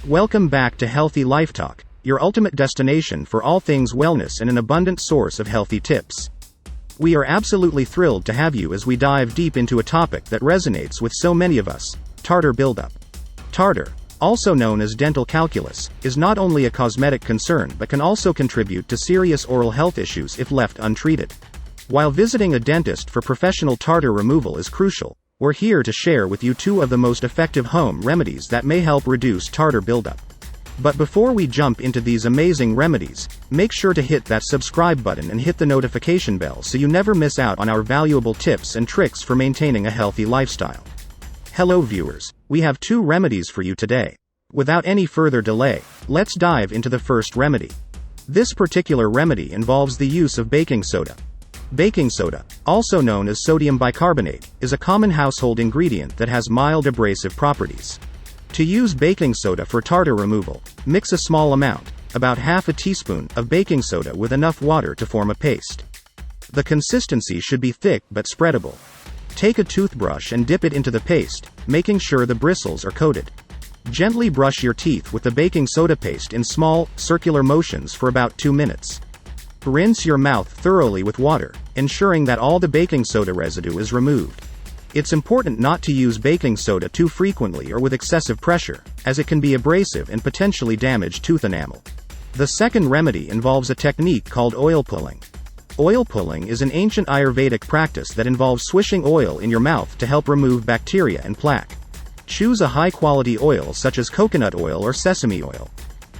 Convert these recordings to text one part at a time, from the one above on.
Welcome back to Healthy Lifetalk, your ultimate destination for all things wellness and an abundant source of healthy tips. We are absolutely thrilled to have you as we dive deep into a topic that resonates with so many of us: tartar buildup. Tartar, also known as dental calculus, is not only a cosmetic concern but can also contribute to serious oral health issues if left untreated. While visiting a dentist for professional tartar removal is crucial, we're here to share with you two of the most effective home remedies that may help reduce tartar buildup. But before we jump into these amazing remedies, make sure to hit that subscribe button and hit the notification bell so you never miss out on our valuable tips and tricks for maintaining a healthy lifestyle. Hello viewers, we have two remedies for you today. Without any further delay, let's dive into the first remedy. This particular remedy involves the use of baking soda. Baking soda, also known as sodium bicarbonate, is a common household ingredient that has mild abrasive properties. To use baking soda for tartar removal, mix a small amount, about half a teaspoon, of baking soda with enough water to form a paste. The consistency should be thick but spreadable. Take a toothbrush and dip it into the paste, making sure the bristles are coated. Gently brush your teeth with the baking soda paste in small, circular motions for about 2 minutes. Rinse your mouth thoroughly with water, ensuring that all the baking soda residue is removed. It's important not to use baking soda too frequently or with excessive pressure, as it can be abrasive and potentially damage tooth enamel. The second remedy involves a technique called oil pulling. Oil pulling is an ancient Ayurvedic practice that involves swishing oil in your mouth to help remove bacteria and plaque. Choose a high-quality oil such as coconut oil or sesame oil.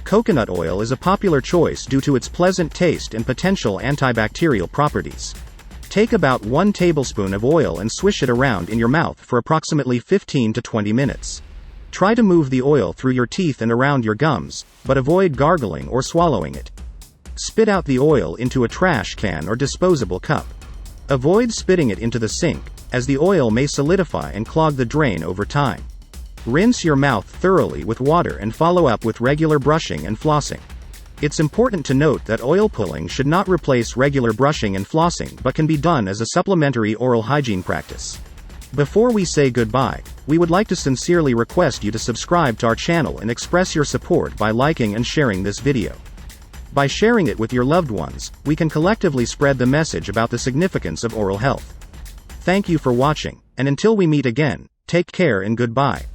Coconut oil is a popular choice due to its pleasant taste and potential antibacterial properties. Take about 1 tablespoon of oil and swish it around in your mouth for approximately 15 to 20 minutes. Try to move the oil through your teeth and around your gums, but avoid gargling or swallowing it. Spit out the oil into a trash can or disposable cup. Avoid spitting it into the sink, as the oil may solidify and clog the drain over time. Rinse your mouth thoroughly with water and follow up with regular brushing and flossing. It's important to note that oil pulling should not replace regular brushing and flossing but can be done as a supplementary oral hygiene practice. Before we say goodbye, we would like to sincerely request you to subscribe to our channel and express your support by liking and sharing this video. By sharing it with your loved ones, we can collectively spread the message about the significance of oral health. Thank you for watching, and until we meet again, take care and goodbye.